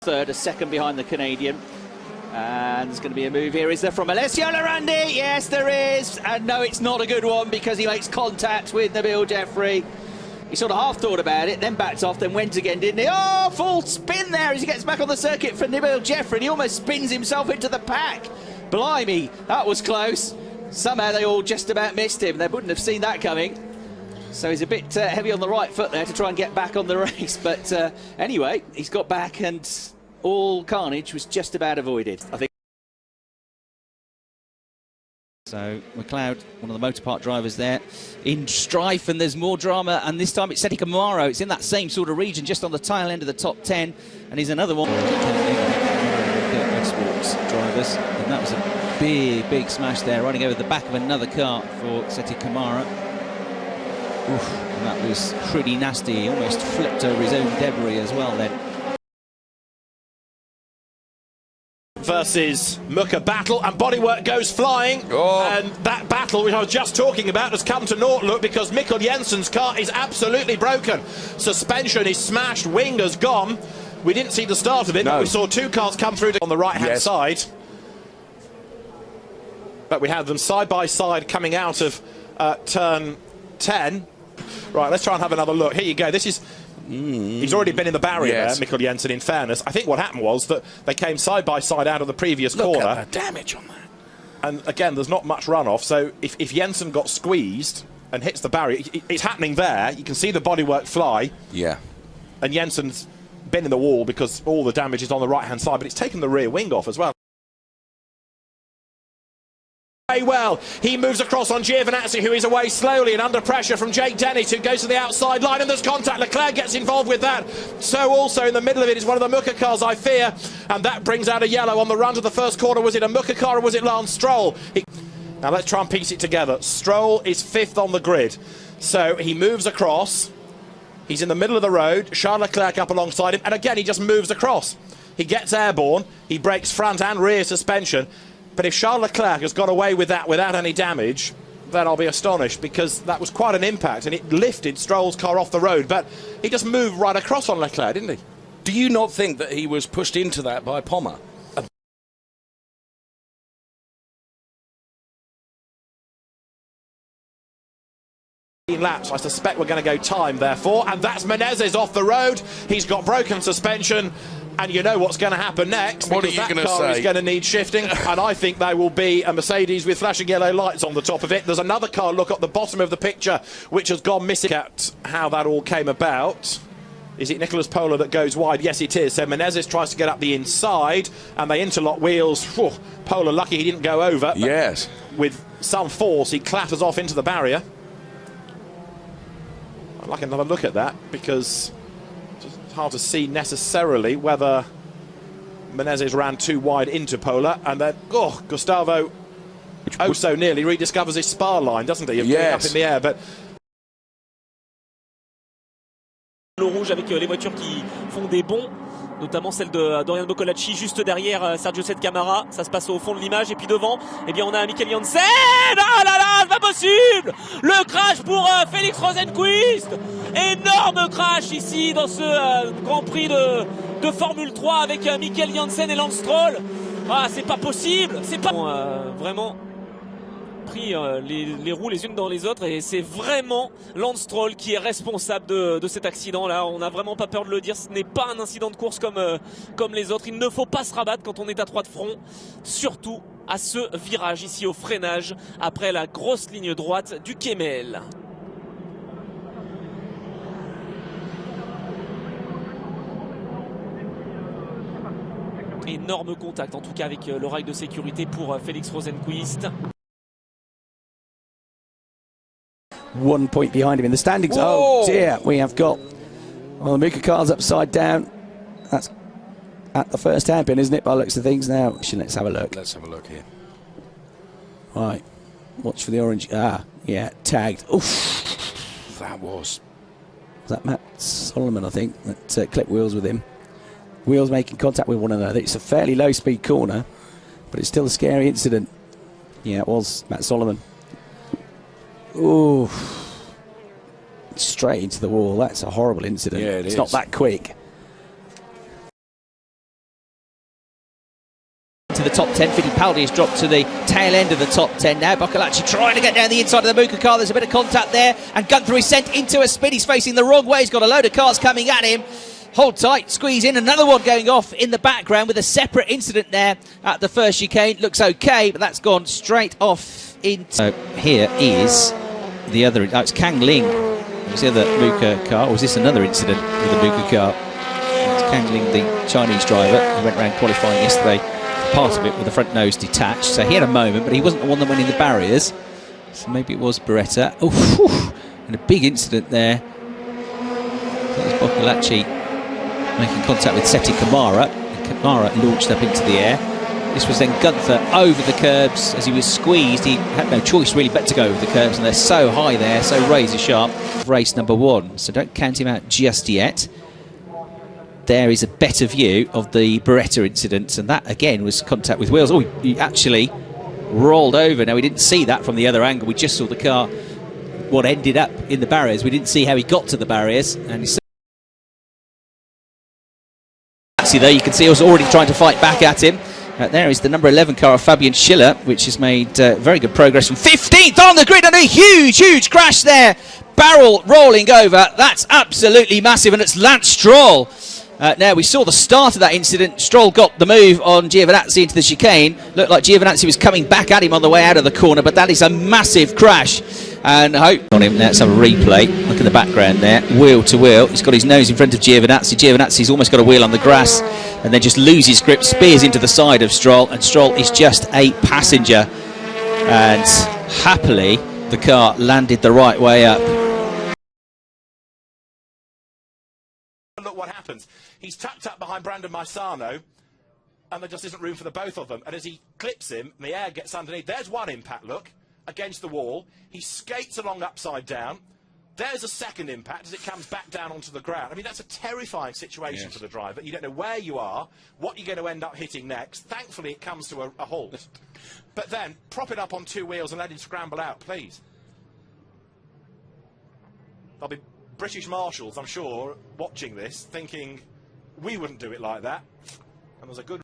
Third, a second behind the Canadian. And there's going to be a move here. Is there from Alessio Lorandi? Yes, there is. And no, it's not a good one because he makes contact with Nabil Jeffrey. He sort of half thought about it, then backed off, then went again, didn't he? Oh, full spin there as he gets back on the circuit for Nabil Jeffrey. And he almost spins himself into the pack. Blimey, that was close. Somehow they all just about missed him. They wouldn't have seen that coming. So he's a bit heavy on the right foot there to try and get back on the race. But anyway, he's got back and all carnage was just about avoided, I think. So McLeod, one of the motor park drivers there, in strife, and there's more drama, and this time it's Seti Camaro. It's in that same sort of region, just on the tail end of the top 10, and he's another one. Sports drivers, and that was a big smash there, running over the back of another car for Seti Camaro. Oof, and that was pretty nasty. He almost flipped over his own debris as well then. Versus Muka battle, and bodywork goes flying, and that battle which I was just talking about has come to naught, look, because Mikkel Jensen's car is absolutely broken. Suspension is smashed, wing has gone. We didn't see the start of it, but we saw two cars come through on the right-hand side. But we had them side by side coming out of turn 10. Right, let's try and have another look. Here you go. This is... He's already been in the barrier there, Mikkel Jensen, in fairness. I think what happened was that they came side by side out of the previous corner. Look at the damage on that. And again, there's not much runoff, so if Jensen got squeezed and hits the barrier, it's happening there. You can see the bodywork fly. Yeah. And Jensen's been in the wall because all the damage is on the right-hand side, but it's taken the rear wing off as well. Well, he moves across on Giovinazzi, who is away slowly and under pressure from Jake Dennis, who goes to the outside line, and there's contact. Leclerc gets involved with that. So also in the middle of it is one of the Muka cars, I fear, and that brings out a yellow on the run to the first corner. Was it a Muka car or was it Lance Stroll? Now let's try and piece it together. Stroll is fifth on the grid, so he moves across. He's in the middle of the road. Charles Leclerc up alongside him, and again he just moves across. He gets airborne. He breaks front and rear suspension. But if Charles Leclerc has got away with that without any damage, then I'll be astonished, because that was quite an impact and it lifted Stroll's car off the road. But he just moved right across on Leclerc, didn't he? Do you not think that he was pushed into that by Pommer? Laps, I suspect we're going to go time, therefore. And that's Menezes off the road. He's got broken suspension. And you know what's going to happen next. What are you going to say? That car is going to need shifting, and I think there will be a Mercedes with flashing yellow lights on the top of it. There's another car, look at the bottom of the picture, which has gone missing. At how that all came about. Is it Nicholas Pola that goes wide? Yes, it is. So Menezes tries to get up the inside, and they interlock wheels. Whew, Pola lucky he didn't go over. Yes. With some force, he clatters off into the barrier. I'd like another look at that, because... it's hard to see necessarily whether Menezes ran too wide into Pola, and then Gustavo so nearly rediscovers his spar line, doesn't he? Up in the air, but le rouge avec les voitures qui font des bonds, notamment celle de Dorian Boccolacci juste derrière Sergio Sette Camara. Ça se passe au fond de l'image, et puis devant, eh bien on a Mikkel Jensen. Ah là là, c'est pas possible. Le crash pour Félix Rosenqvist. Énorme crash ici dans ce Grand Prix de Formule 3 avec Mikkel Jensen et Lance Stroll. Ah, c'est pas possible. C'est pas vraiment pris les roues les unes dans les autres, et c'est vraiment Lance Stroll qui est responsable de cet accident là. On n'a vraiment pas peur de le dire, ce n'est pas un incident de course comme les autres. Il ne faut pas se rabattre quand on est à 3 de front, surtout à ce virage ici au freinage après la grosse ligne droite du Kemmel. Énorme contact en tout cas avec l'oreille de sécurité pour Félix Rosenqvist. 1 point behind him in the standings. Whoa. Oh dear, we have got the Muka car's upside down. That's at the first hairpin, isn't it, by the looks of things now? Let's have a look. Let's have a look here. Right, watch for the orange. Ah, yeah, tagged. Oof. That was that Matt Solomon, I think, that clipped wheels with him. Wheels making contact with one another. It's a fairly low speed corner, but it's still a scary incident. Yeah, it was Matt Solomon. Ooh, straight into the wall. That's a horrible incident. Yeah, it's not that quick. 10. Fittipaldi has dropped to the tail end of the top 10 now. Boccolacci trying to get down the inside of the Muka car. There's a bit of contact there, and Gunther is sent into a spin. He's facing the wrong way. He's got a load of cars coming at him. Hold tight, squeeze in. Another one going off in the background with a separate incident there at the first chicane. Looks okay, but that's gone straight off into... So here is the other... Oh, it's Kang Ling. It was the other Muka car. Or was this another incident with the Muka car? It's Kang Ling, the Chinese driver, who went around qualifying yesterday, part of it with the front nose detached. So he had a moment, but he wasn't the one that went in the barriers. So maybe it was Beretta. Oh, whew, and a big incident there. That was Boccolacci making contact with Seti Kamara. And Kamara launched up into the air. This was then Gunther over the curbs. As he was squeezed, he had no choice really but to go over the curbs, and they're so high there, so razor sharp. Race number 1, so don't count him out just yet. There is a better view of the Beretta incident, and that again was contact with wheels. Oh, he actually rolled over. Now we didn't see that from the other angle. We just saw the car, what ended up in the barriers. We didn't see how he got to the barriers, and he's there. You can see he was already trying to fight back at him. There is the number 11 car of Fabian Schiller, which has made very good progress from 15th on the grid, and a huge crash there. Barrel rolling over. That's absolutely massive, and it's Lance Stroll. Now, we saw the start of that incident. Stroll got the move on Giovinazzi into the chicane. Looked like Giovinazzi was coming back at him on the way out of the corner, but that is a massive crash. And I hope on him. Let's have a replay. Look in the background there, wheel to wheel. He's got his nose in front of Giovinazzi. Giovinazzi's almost got a wheel on the grass, and then just loses grip, spears into the side of Stroll, and Stroll is just a passenger. And happily, the car landed the right way up. Look what happens. He's tucked up behind Brandon Maisano, and there just isn't room for the both of them. And as he clips him, the air gets underneath. There's one impact, look, against the wall. He skates along upside down. There's a second impact as it comes back down onto the ground. I mean, that's a terrifying situation for the driver. You don't know where you are, what you're going to end up hitting next. Thankfully, it comes to a halt. But then, prop it up on 2 wheels and let him scramble out, please. There'll be British marshals, I'm sure, watching this, thinking we wouldn't do it like that. And there's a good